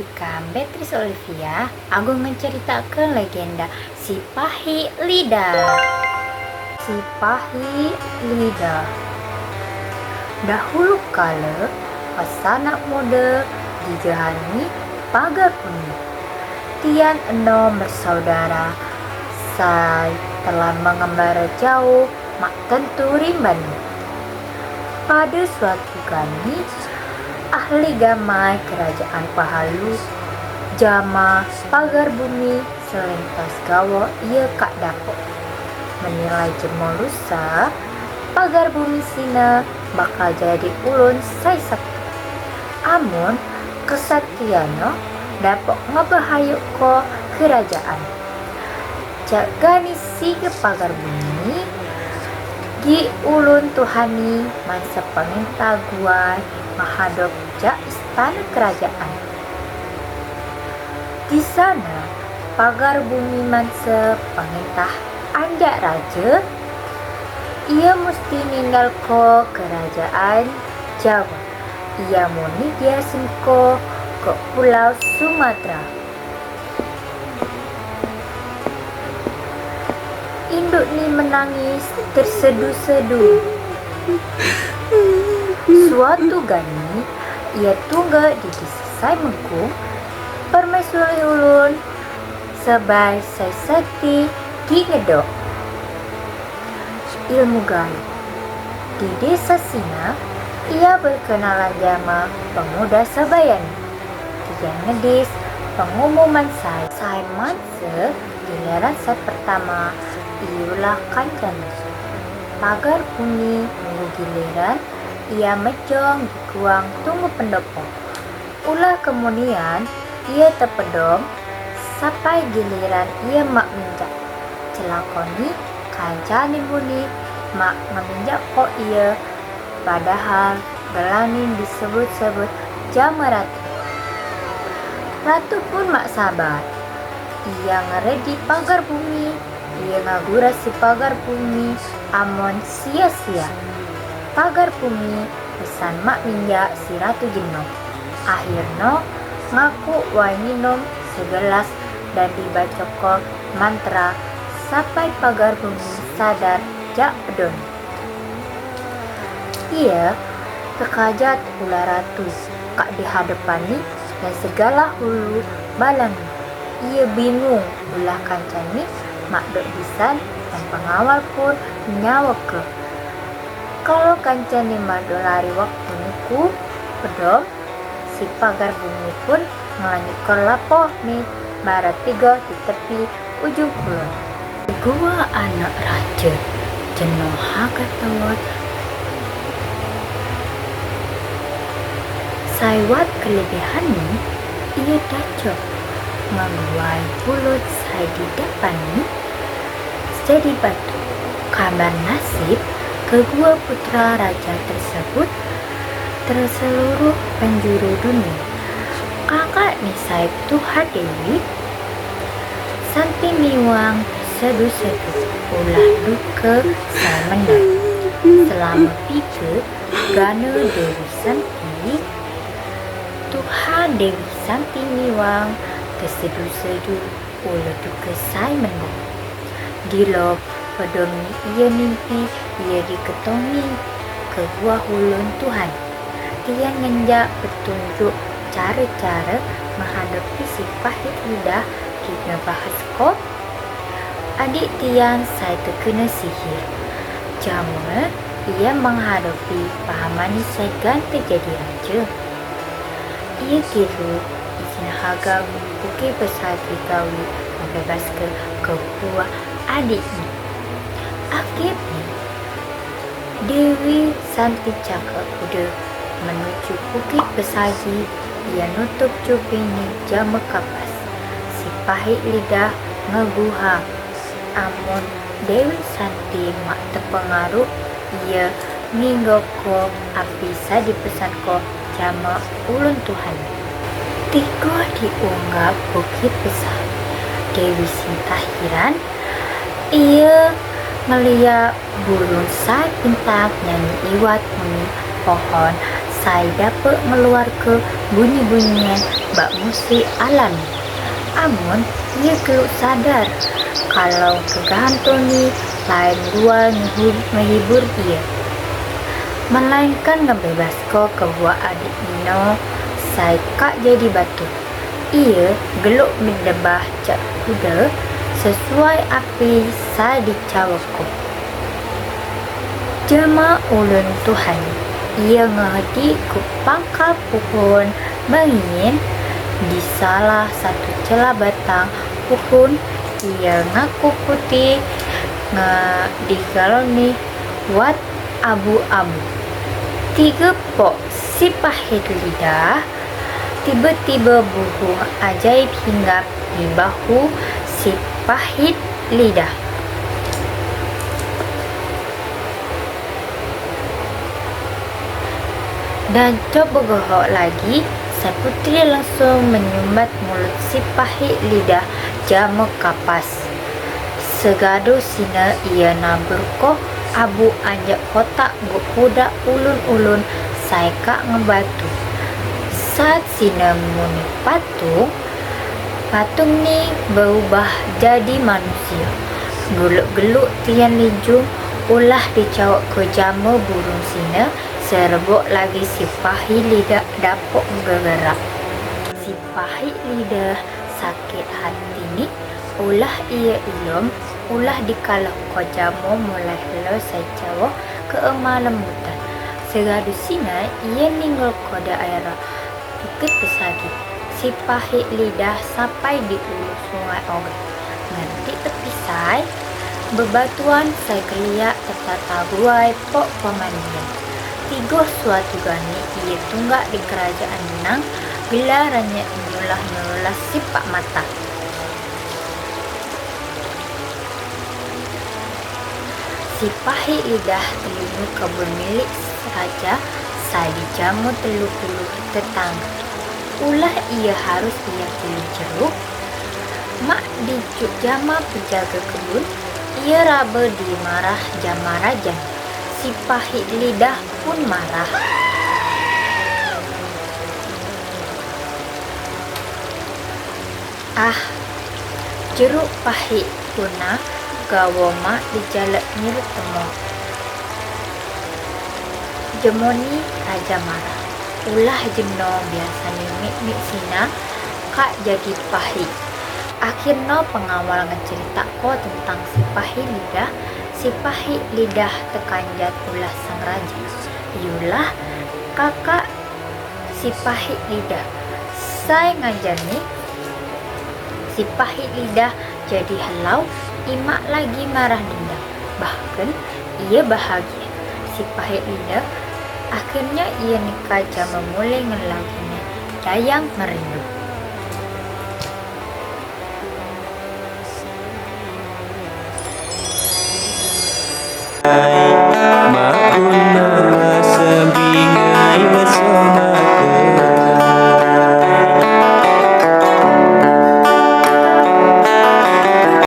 Ikan Beatrice Olivia, aku menceritakan legenda si Pahi Lidah. Si Pahi Lidah. Dahulu kala, pas anak muda dijahani pagar kuning. Tian enom bersaudara, saya telah mengembara jauh, mak tentu rimban. Pada suatu kali, ahli gamai kerajaan Pahalu jama pagar bumi selintas gawa ia kak dapur menilai jemur rusa pagar bumi sina bakal jadi ulun sai sakti. Amun kesatiano dapat ngebahayu ko kerajaan. Jagani si ke pagar bumi gi ulun tuhani mansa peminta guai menghadap jak istana kerajaan. Di sana pagar bumi mansa pengintah anjak raja, ia mesti ninggal ko kerajaan Jawa. Ia muni dia singko ke pulau Sumatera. Induk ni menangis tersedu-sedu. Suatu gani, ia tunggu di desa Sai Mengkung, permaisuri ulun, sebai Sai Sakti di ngedok. Ilmu gaib. Di desa Sina, ia berkenalan jama pemuda Sabayan. Dia ngedis pengumuman Sai Manse giliran Sai pertama, iulah kancana. Pagar bumi minggu giliran, ia mejong di kuang tunggu pendopo. Ulah kemudian ia terpedom sampai giliran ia mak minjak. Celakoni kancani buni mak meminjak kok ia, padahal gelanin disebut-sebut jama ratu. Ratu pun mak sabar. Ia ngeredi pagar bumi, ia ngagura si pagar bumi, amon sia-sia. Pagar bumi pesan mak minjak si ratu jenuh. Akhirnya ngaku waninom segelas dan dibaca ko mantra sampai pagar bumi sadar jak pedon. Ia terkajat ular ratu kak dihadapani dan segala hulu balangi. Ia bingung ulah kancani mak dok bisan dan pengawal pun nyawa ke. Kalau kancani mak lari waktu niku pedom, si pagar bumi pun ngelanjutkan lapoh nih barat tiga di tepi ujung kulon. Gua anak raja jenuh hakatawat saiwat kelebihan ni ia dacok menguai pulut sai di depan ni jadi batu. Kabar nasib kedua putra raja tersebut terseluruh penjuru dunia. Kakak Nisai Tuhan Dewi Santi Miwang sedu-sedu ulah duka saya menang. Selama pikir Gana Dewi Santi Tuhan Dewi Santi Miwang tersedu-sedu ulah duka saya menang. Gila pedomi ia mimpi ia diketongi ke buah hulun Tuhan. Dia ngenjak petunjuk cara-cara menghadapi si Pahit Lidah kita bahas kok. Adik Tian saya terkena sihir. Jama ia menghadapi pahamani saya ganti jadi raja. Ia kira izin harga bukit besar dikawi membebaskan kedua adiknya. Akhirnya Dewi Santi cakap udah menuju bukit Besagi. Ia nutup cupingnya jama kapas. Si Pahit Lidah ngeguha. Amun Dewi Santi mak terpengaruh, ia ninggoko api sa dipesan ko jama ulun Tuhan. Tiga diunggap bukit besar. Dewi Sinta heran. Ia melihat burung sai pintar nyanyi iwat muni pohon. Saya dapat mengeluarkan bunyi-bunyian bak musi alami. Amun ia keluk sadar kalau kegantung ni lain dua menghibur ia, melainkan ngebebas ko kebuat adik Nino sai kak jadi batu. Ia geluk mendebah cak kuda sesuai api sai dicawako. Jema ulun Tuhan, ia ngehati ku pangkal pohon mengin di salah satu celah batang pohon. Ia ngaku putih di galoni wat abu-abu. 3 pok si pahit lidah tiba-tiba burung ajaib hinggap di bahu si pahit lidah. Dan coba gohok lagi, sang putri langsung menyumbat mulut si pahit lidah jama kapas. Segado sina ia naburko abu anjak kotak budak ulun-ulun sai kak ngebatu. Saat sina muni patung ni berubah jadi manusia. Geluk-geluk tian lijung ulah dicawak ke jama burung sina. Serebok lagi si pahit lidah dapok bergerak. Si pahit lidah sakit hati ni ulah ia ilom ulah dikalah ko jamo mulai selesai cawa ke emak lembutan. Segadu sina ia ninggal ko daerah Bukit Pesagi. Si pahit lidah sampai di ulu sungai Ogan. Nanti tepi sai bebatuan sai keliak tetata buai pok pemandian. Tiga suatu gani ia tunggak di kerajaan Minang bila rakyat menyulah sipak mata. Si pahit lidah telingu kebun milik raja sai dijamu teluk-teluk tetangga. Ulah ia harus ia pilih jeruk. Mak dijuk jama penjaga kebun, ia raba dimarah jama raja. Si pahit lidah pun marah. Jeruk pahit punah gawoma di jalak nyirut temu. Jemoni raja marah. Ulah jeno biasanya mik sina kak jadi pahit. Akhirnya pengawal ngecerita ko tentang si pahit lidah. Si pahit lidah tekanjat ulah sang raja. Yulah kakak si pahit lidah. Saya ngajani si pahit lidah jadi halau, imak lagi marah dendam. Bahkan ia bahagia. Si pahit lidah akhirnya ia nikah jama mulai ngelaginya dayang merindu. Mauna